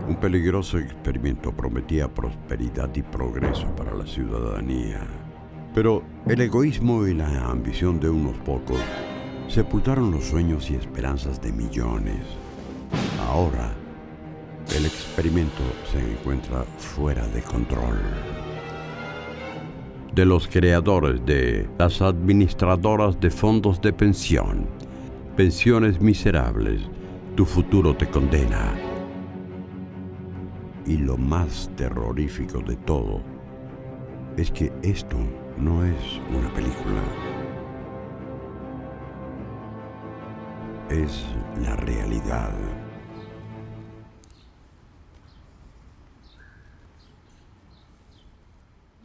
Un peligroso experimento prometía prosperidad y progreso para la ciudadanía. Pero el egoísmo y la ambición de unos pocos sepultaron los sueños y esperanzas de millones. Ahora, el experimento se encuentra fuera de control. De los creadores de las administradoras de fondos de pensión, pensiones miserables, tu futuro te condena. Y lo más terrorífico de todo es que esto no es una película. Es la realidad.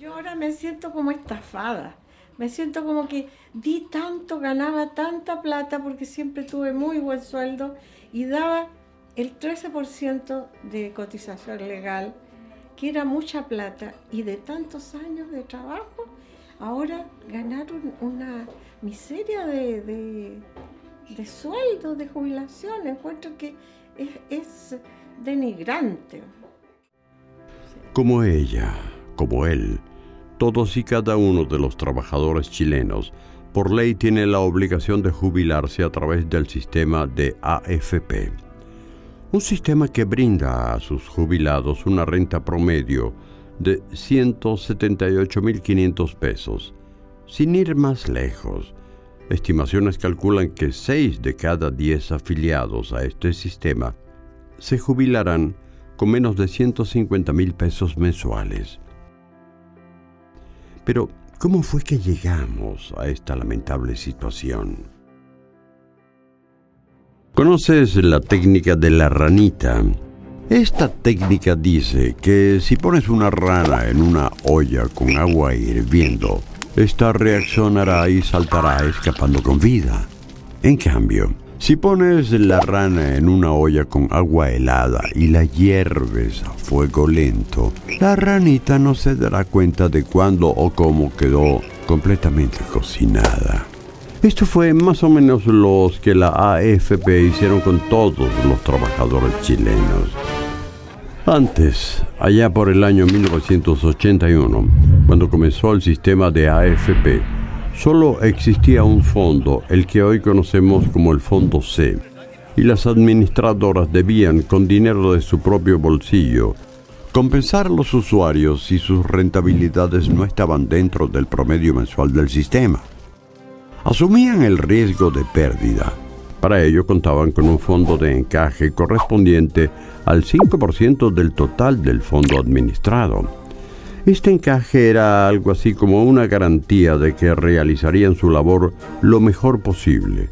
Yo ahora me siento como estafada. Me siento como que di tanto, ganaba tanta plata porque siempre tuve muy buen sueldo y daba el 13% de cotización legal, que era mucha plata, y de tantos años de trabajo, ahora ganar una miseria de sueldo, de jubilación. Encuentro que es denigrante. Como ella, como él, todos y cada uno de los trabajadores chilenos, por ley tiene la obligación de jubilarse a través del sistema de AFP. Un sistema que brinda a sus jubilados una renta promedio de 178.500 pesos. Sin ir más lejos, estimaciones calculan que 6 de cada 10 afiliados a este sistema se jubilarán con menos de 150.000 pesos mensuales. Pero, ¿cómo fue que llegamos a esta lamentable situación? ¿Conoces la técnica de la ranita? Esta técnica dice que si pones una rana en una olla con agua hirviendo, esta reaccionará y saltará escapando con vida. En cambio, si pones la rana en una olla con agua helada y la hierves a fuego lento, la ranita no se dará cuenta de cuándo o cómo quedó completamente cocinada. Esto fue más o menos lo que la AFP hicieron con todos los trabajadores chilenos. Antes, allá por el año 1981, cuando comenzó el sistema de AFP, solo existía un fondo, el que hoy conocemos como el Fondo C, y las administradoras debían, con dinero de su propio bolsillo, compensar a los usuarios si sus rentabilidades no estaban dentro del promedio mensual del sistema. Asumían el riesgo de pérdida. Para ello contaban con un fondo de encaje correspondiente al 5% del total del fondo administrado. Este encaje era algo así como una garantía de que realizarían su labor lo mejor posible,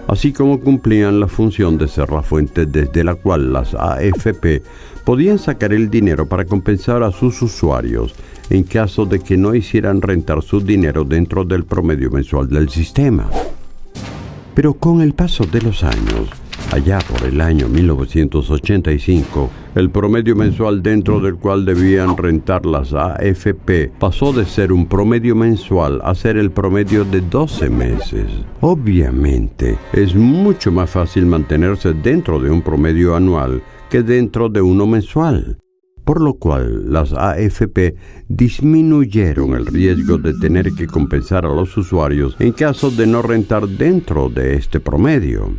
así como cumplían la función de ser la fuente desde la cual las AFP podían sacar el dinero para compensar a sus usuarios en caso de que no hicieran rentar su dinero dentro del promedio mensual del sistema. Pero con el paso de los años, allá por el año 1985, el promedio mensual dentro del cual debían rentar las AFP pasó de ser un promedio mensual a ser el promedio de 12 meses. Obviamente, es mucho más fácil mantenerse dentro de un promedio anual que dentro de uno mensual, por lo cual las AFP disminuyeron el riesgo de tener que compensar a los usuarios en caso de no rentar dentro de este promedio.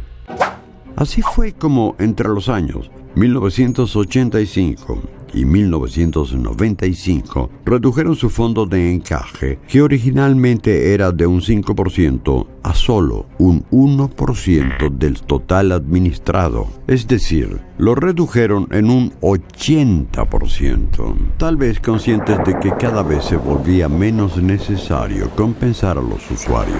Así fue como entre los años 1985 y 1995 redujeron su fondo de encaje, que originalmente era de un 5%, a solo un 1% del total administrado. Es decir, lo redujeron en un 80%, tal vez conscientes de que cada vez se volvía menos necesario compensar a los usuarios.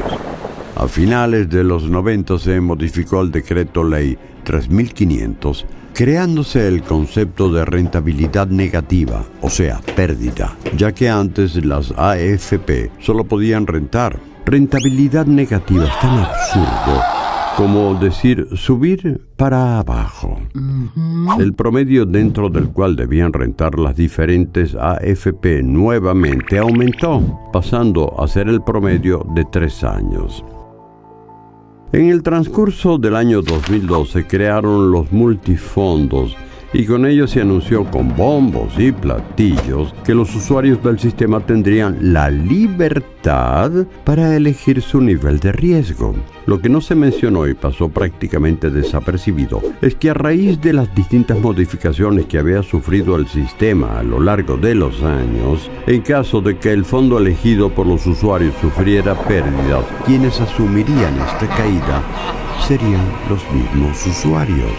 A finales de los 90 se modificó el Decreto Ley 3500, creándose el concepto de rentabilidad negativa, o sea, pérdida, ya que antes las AFP solo podían rentar. Rentabilidad negativa es tan absurdo como decir subir para abajo. El promedio dentro del cual debían rentar las diferentes AFP nuevamente aumentó, pasando a ser el promedio de 3 años. En el transcurso del año 2012 crearon los multifondos y con ello se anunció con bombos y platillos que los usuarios del sistema tendrían la libertad para elegir su nivel de riesgo. Lo que no se mencionó y pasó prácticamente desapercibido es que a raíz de las distintas modificaciones que había sufrido el sistema a lo largo de los años, en caso de que el fondo elegido por los usuarios sufriera pérdidas, quienes asumirían esta caída serían los mismos usuarios.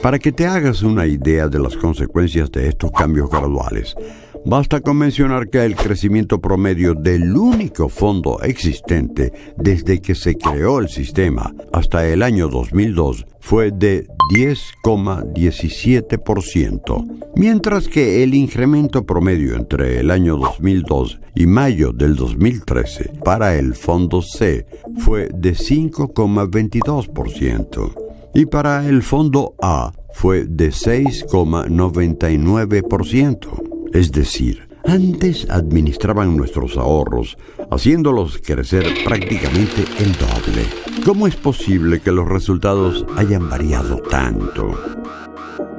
Para que te hagas una idea de las consecuencias de estos cambios graduales, basta con mencionar que el crecimiento promedio del único fondo existente desde que se creó el sistema hasta el año 2002 fue de 10,17%, mientras que el incremento promedio entre el año 2002 y mayo del 2013 para el fondo C fue de 5,22%. Y para el fondo A fue de 6,99%. Es decir, antes administraban nuestros ahorros, haciéndolos crecer prácticamente el doble. ¿Cómo es posible que los resultados hayan variado tanto?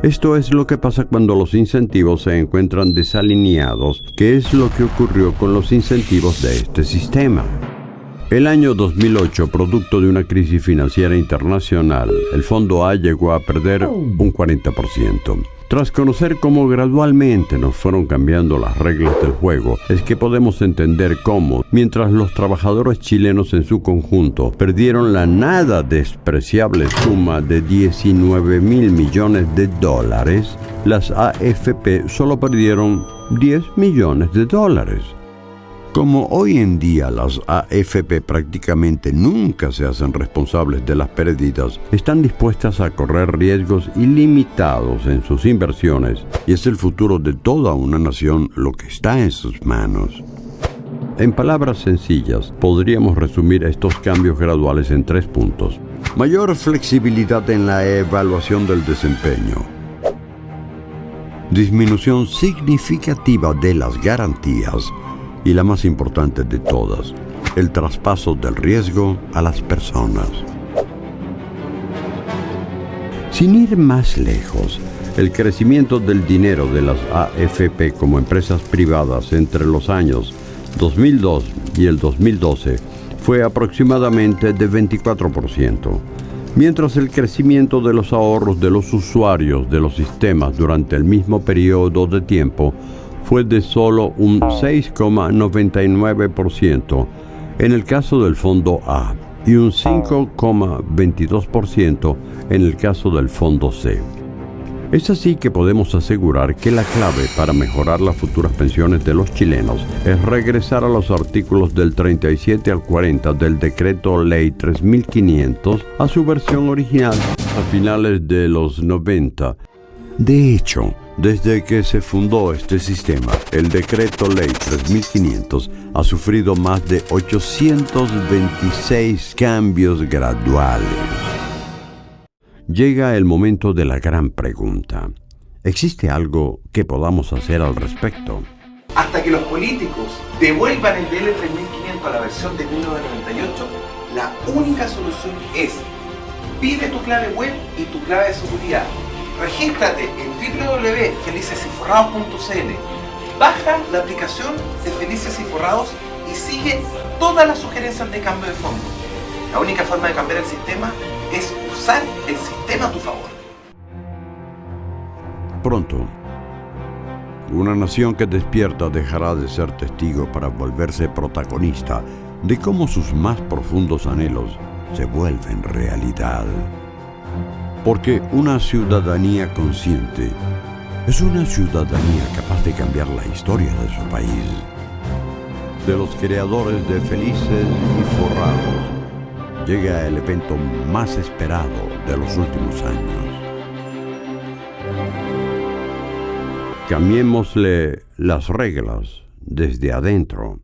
Esto es lo que pasa cuando los incentivos se encuentran desalineados, que es lo que ocurrió con los incentivos de este sistema. El año 2008, producto de una crisis financiera internacional, el fondo A llegó a perder un 40%. Tras conocer cómo gradualmente nos fueron cambiando las reglas del juego, es que podemos entender cómo, mientras los trabajadores chilenos en su conjunto perdieron la nada despreciable suma de 19.000 millones de dólares, las AFP solo perdieron 10 millones de dólares. Como hoy en día las AFP prácticamente nunca se hacen responsables de las pérdidas, están dispuestas a correr riesgos ilimitados en sus inversiones y es el futuro de toda una nación lo que está en sus manos. En palabras sencillas, podríamos resumir estos cambios graduales en 3 puntos. Mayor flexibilidad en la evaluación del desempeño. Disminución significativa de las garantías. Y la más importante de todas, el traspaso del riesgo a las personas. Sin ir más lejos, el crecimiento del dinero de las AFP como empresas privadas entre los años 2002 y el 2012 fue aproximadamente de 24%, mientras el crecimiento de los ahorros de los usuarios de los sistemas durante el mismo periodo de tiempo fue de solo un 6,99% en el caso del fondo A y un 5,22% en el caso del fondo C. Es así que podemos asegurar que la clave para mejorar las futuras pensiones de los chilenos es regresar a los artículos del 37 al 40 del Decreto Ley 3500 a su versión original a finales de los 90. De hecho, desde que se fundó este sistema, el Decreto Ley 3500 ha sufrido más de 826 cambios graduales. Llega el momento de la gran pregunta. ¿Existe algo que podamos hacer al respecto? Hasta que los políticos devuelvan el DL 3500 a la versión de 1998, la única solución es: pide tu clave web y tu clave de seguridad. Regístrate en www.felicesyforrados.cl, baja la aplicación de Felices y Forrados y sigue todas las sugerencias de cambio de fondo. La única forma de cambiar el sistema es usar el sistema a tu favor. Pronto, una nación que despierta dejará de ser testigo para volverse protagonista de cómo sus más profundos anhelos se vuelven realidad. Porque una ciudadanía consciente es una ciudadanía capaz de cambiar la historia de su país. De los creadores de Felices y Forrados, llega el evento más esperado de los últimos años. Cambiémosle las reglas desde adentro.